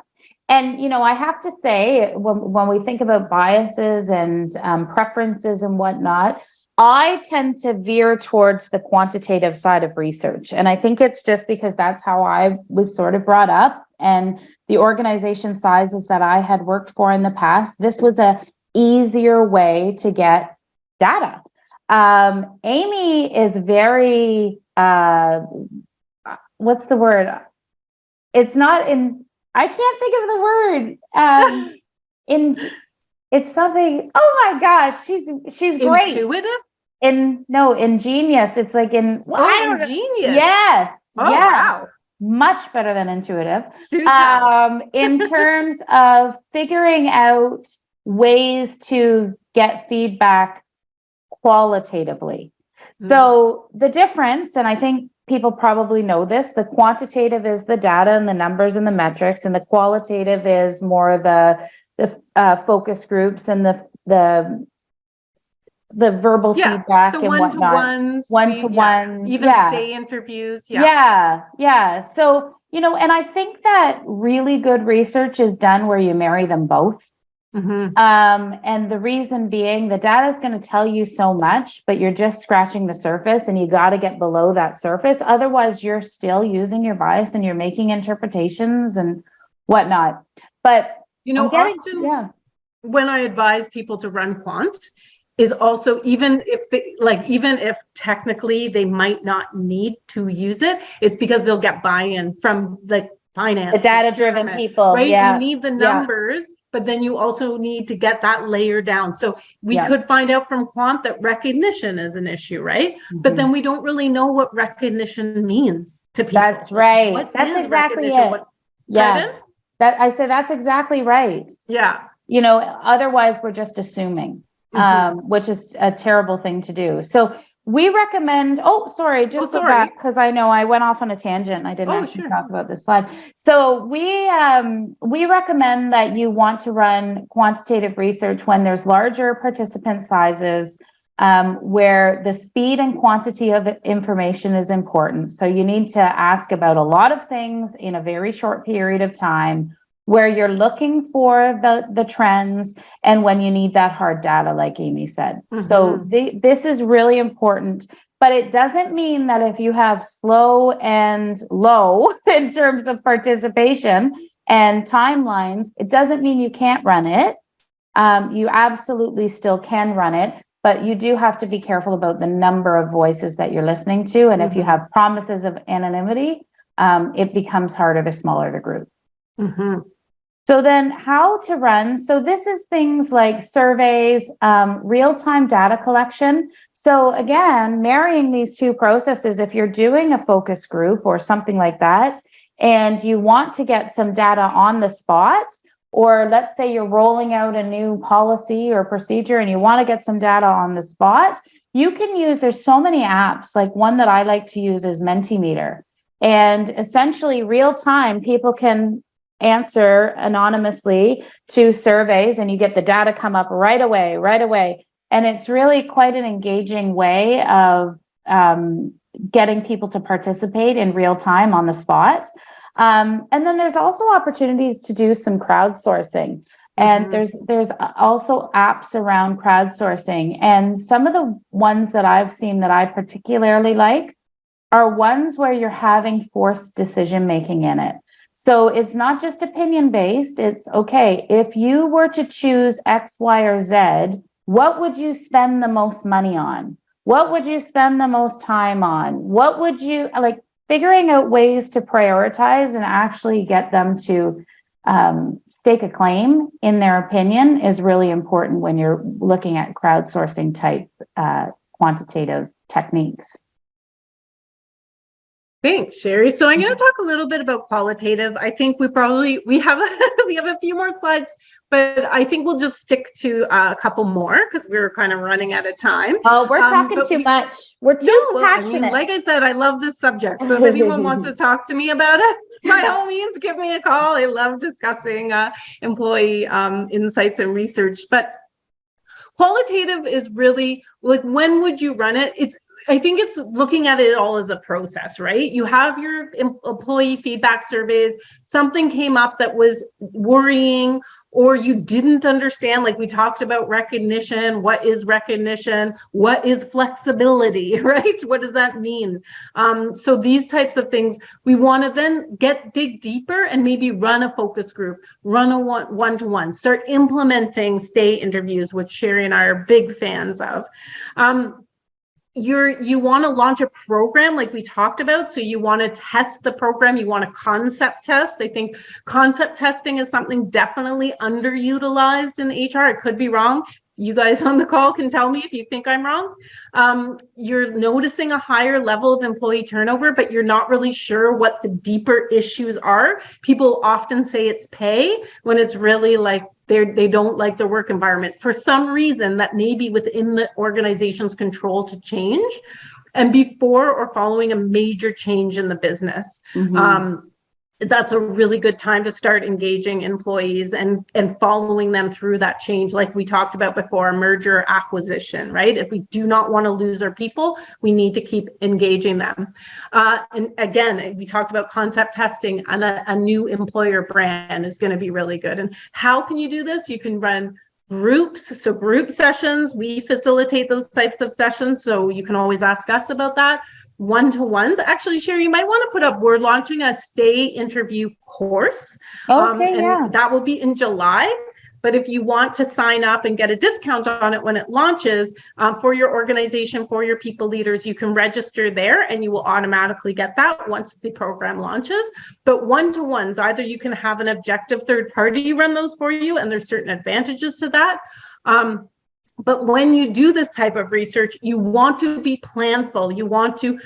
And, you know, I have to say, when we think about biases and preferences and whatnot, I tend to veer towards the quantitative side of research. And I think it's just because that's how I was sort of brought up, and the organization sizes that I had worked for in the past, this was a easier way to get data. Amy is very, what's the word? It's not in, I can't think of the word. It's something, oh my gosh, she's great. Intuitive? Ingenious. It's like ingenious. Yes. Oh, wow. Much better than intuitive. In terms of figuring out ways to get feedback qualitatively. So the difference, and I think people probably know this, the quantitative is the data and the numbers and the metrics, and the qualitative is more the focus groups and the verbal feedback, the and one-to-ones, one-to-ones, even stay interviews. Yeah. So, you know, and I think that really good research is done where you marry them both. And the reason being, the data is going to tell you so much, but you're just scratching the surface, and you got to get below that surface. Otherwise, you're still using your bias and you're making interpretations and whatnot. But you know, often when I advise people to run quant, is also even if technically they might not need to use it, it's because they'll get buy-in from the finance, the data-driven people, right? You need the numbers, but then you also need to get that layer down. So we could find out from quant that recognition is an issue, right? But then we don't really know what recognition means. to people. That's right. What That's is exactly recognition? it. Yeah. Pardon? That I say that's exactly right. Yeah. You know, otherwise we're just assuming, which is a terrible thing to do. So we recommend, just go sorry. back because I know I went off on a tangent and I didn't actually talk about this slide. So we recommend that you want to run quantitative research when there's larger participant sizes, where the speed and quantity of information is important. So you need to ask about a lot of things in a very short period of time, where you're looking for the trends and when you need that hard data, like Amy said. So this is really important, but it doesn't mean that if you have slow and low in terms of participation and timelines, it doesn't mean you can't run it. You absolutely still can run it, but you do have to be careful about the number of voices that you're listening to. And if you have promises of anonymity, it becomes harder the smaller the group. So then how to run. So this is things like surveys, real-time data collection. So again, marrying these two processes, if you're doing a focus group or something like that, and you want to get some data on the spot, or let's say you're rolling out a new policy or procedure and you want to get some data on the spot, you can use, there's so many apps, like one that I like to use is Mentimeter. And essentially real time, people can answer anonymously to surveys and you get the data come up right away. And it's really quite an engaging way of getting people to participate in real time on the spot. And then there's also opportunities to do some crowdsourcing. And there's also apps around crowdsourcing. And some of the ones that I've seen that I particularly like are ones where you're having forced decision making in it. So it's not just opinion based. It's okay, if you were to choose X, Y, or Z, what would you spend the most money on? What would you spend the most time on? What would you like? Figuring out ways to prioritize and actually get them to stake a claim in their opinion is really important when you're looking at crowdsourcing type quantitative techniques. Thanks, Sherry. So I'm going to talk a little bit about qualitative. I think we have we have a few more slides, but I think we'll just stick to a couple more because we're kind of running out of time. Oh, we're talking too much. We're too passionate. I mean, like I said, I love this subject. So if anyone wants to talk to me about it, by all means, give me a call. I love discussing employee insights and research. But qualitative is really like, when would you run it? I think it's looking at it all as a process, right? You have your employee feedback surveys, something came up that was worrying or you didn't understand, like we talked about recognition. What is recognition? What is flexibility, right? What does that mean? So these types of things, we want to then dig deeper and maybe run a focus group, run a one-to-one, start implementing stay interviews, which Sherry and I are big fans of. You want to launch a program like we talked about. So you want to test the program. You want to concept test. I think concept testing is something definitely underutilized in HR. I could be wrong. You guys on the call can tell me if you think I'm wrong. You're noticing a higher level of employee turnover, but you're not really sure what the deeper issues are. People often say it's pay when it's really like they don't like their work environment for some reason that may be within the organization's control to change, and before or following a major change in the business. That's a really good time to start engaging employees and following them through that change. Like we talked about before, a merger acquisition, right? If we do not want to lose our people, we need to keep engaging them. And again, we talked about concept testing, and a new employer brand is going to be really good. And how can you do this? You can run groups, so group sessions. We facilitate those types of sessions, so you can always ask us about that. One-to-ones. Actually, Sherry, you might want to put up, we're launching a stay interview course. And that will be in July. But if you want to sign up and get a discount on it when it launches for your organization, for your people leaders, you can register there and you will automatically get that once the program launches. But one-to-ones, either you can have an objective third party run those for you, and there's certain advantages to that. But when you do this type of research, you want to be planful. You want to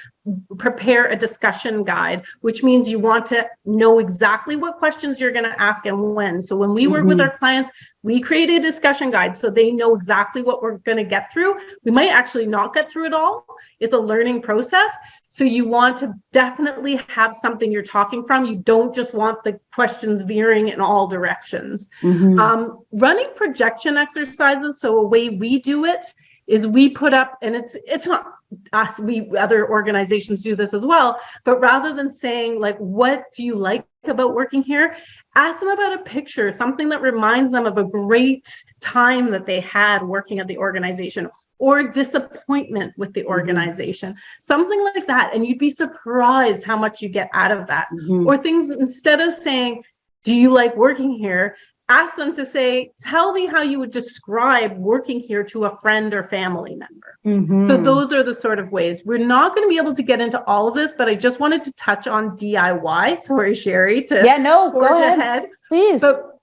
prepare a discussion guide, which means you want to know exactly what questions you're going to ask and when. So when we work with our clients, we create a discussion guide so they know exactly what we're going to get through. We might actually not get through it all. It's a learning process. So you want to definitely have something you're talking from. You don't just want the questions veering in all directions. Running projection exercises. So a way we do it is we put up, and it's not us, other organizations do this as well, but rather than saying like, what do you like about working here? Ask them about a picture, something that reminds them of a great time that they had working at the organization, or disappointment with the organization, something like that. And you'd be surprised how much you get out of that. Or things, instead of saying, do you like working here? Ask them to say, tell me how you would describe working here to a friend or family member. So those are the sort of ways. We're not going to be able to get into all of this, but I just wanted to touch on DIY. Sorry, Sherry, to forge ahead. Please. But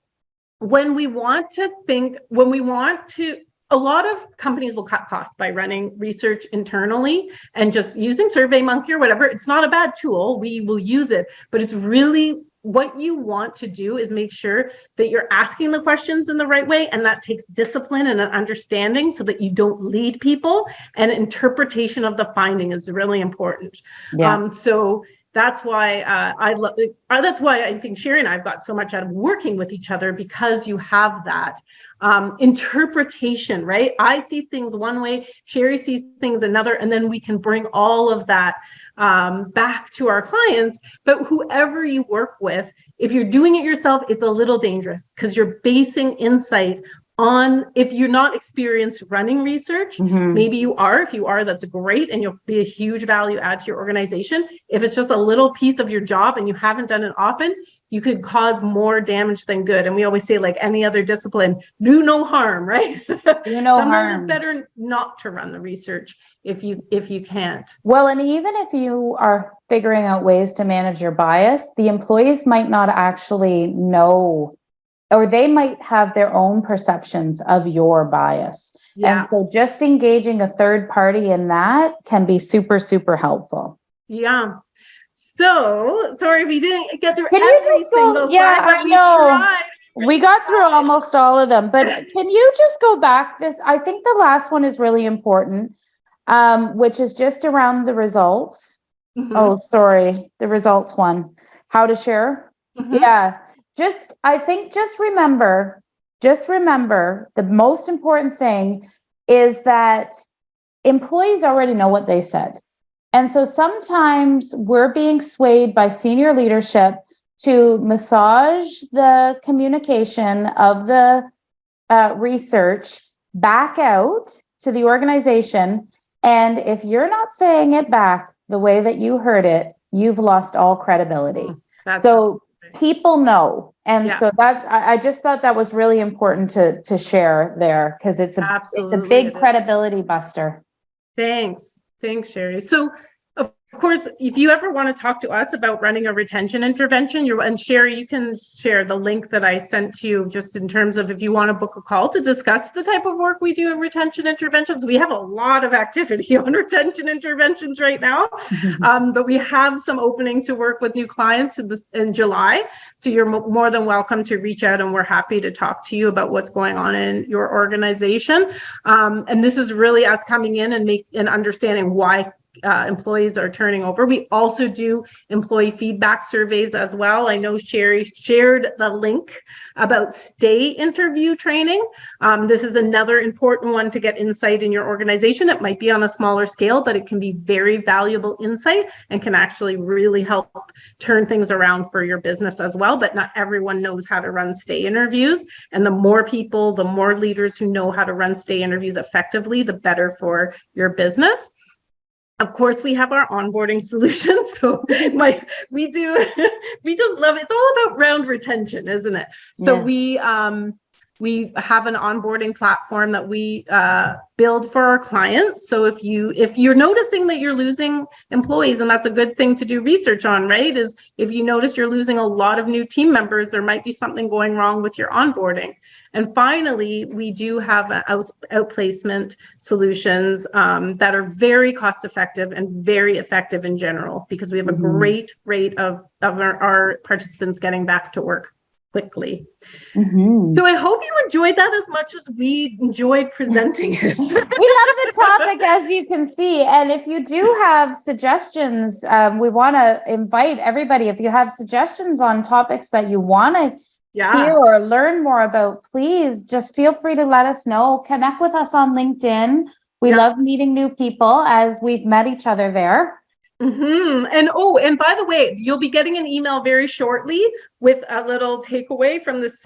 when we want to, a lot of companies will cut costs by running research internally and just using SurveyMonkey or whatever. It's not a bad tool. We will use it, but it's really what you want to do is make sure that you're asking the questions in the right way, and that takes discipline and an understanding so that you don't lead people, and interpretation of the finding is really important. So that's why that's why I think Sherry and I've got so much out of working with each other, because you have that interpretation, right? I see things one way, Sherry sees things another, and then we can bring all of that back to our clients. But whoever you work with, if you're doing it yourself, it's a little dangerous, because you're basing insight on, if you're not experienced running research, maybe you are. If you are, that's great, and you'll be a huge value add to your organization. If it's just a little piece of your job and you haven't done it often, you could cause more damage than good. And we always say, like any other discipline, do no harm, right? Do no Sometimes harm. it's better not to run the research if you can't. Well, and even if you are figuring out ways to manage your bias, the employees might not actually know, or they might have their own perceptions of your bias. And so just engaging a third party in that can be super, super helpful. Yeah. So sorry, we didn't get through Can every you just go? single Yeah, slide, but I we know. tried. We got through almost all of them, but can you just go back? I think the last one is really important, which is just around the results. Oh, sorry, the results one. How to share? Yeah, I think just remember the most important thing is that employees already know what they said. And so sometimes we're being swayed by senior leadership to massage the communication of the research back out to the organization. And if you're not saying it back the way that you heard it, you've lost all credibility. So people know. And so that I just thought that was really important to share there, because it's a big credibility buster. Thanks, Sherry. So of course, if you ever want to talk to us about running a retention intervention, and Sherry, you can share the link that I sent to you, just in terms of if you want to book a call to discuss the type of work we do in retention interventions. We have a lot of activity on retention interventions right now, but we have some opening to work with new clients in July. So you're more than welcome to reach out, and we're happy to talk to you about what's going on in your organization. And this is really us coming in and understanding why employees are turning over. We also do employee feedback surveys as well. I know Sherry shared the link about stay interview training. This is another important one to get insight in your organization. It might be on a smaller scale, but it can be very valuable insight and can actually really help turn things around for your business as well. But not everyone knows how to run stay interviews. And the more people, the more leaders who know how to run stay interviews effectively, the better for your business. Of course, we have our onboarding solution. So we just love it. It's all about round retention, isn't it? So we have an onboarding platform that we build for our clients. So if you're noticing that you're losing employees, and that's a good thing to do research on, right? Is if you notice you're losing a lot of new team members, there might be something going wrong with your onboarding. And finally, we do have outplacement solutions that are very cost effective and very effective in general, because we have a great rate of our participants getting back to work quickly. So I hope you enjoyed that as much as we enjoyed presenting it. We love the topic, as you can see. And if you do have suggestions, we want to invite everybody. If you have suggestions on topics that you want to hear or learn more about, please just feel free to let us know. Connect with us on LinkedIn. We love meeting new people, as we've met each other there. And by the way, you'll be getting an email very shortly with a little takeaway from this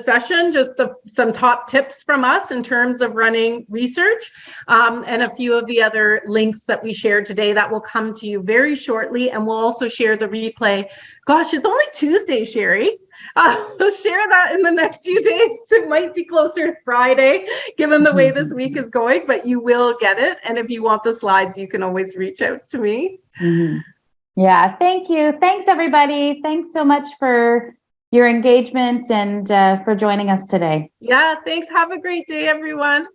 session, just some top tips from us in terms of running research, and a few of the other links that we shared today that will come to you very shortly. And we'll also share the replay. Gosh, it's only Tuesday, Sherry. We'll share that in the next few days. It might be closer to Friday, given the way this week is going, but you will get it. And if you want the slides, you can always reach out to me. Yeah, thank you. Thanks, everybody. Thanks so much for your engagement and for joining us today. Yeah, thanks. Have a great day, everyone.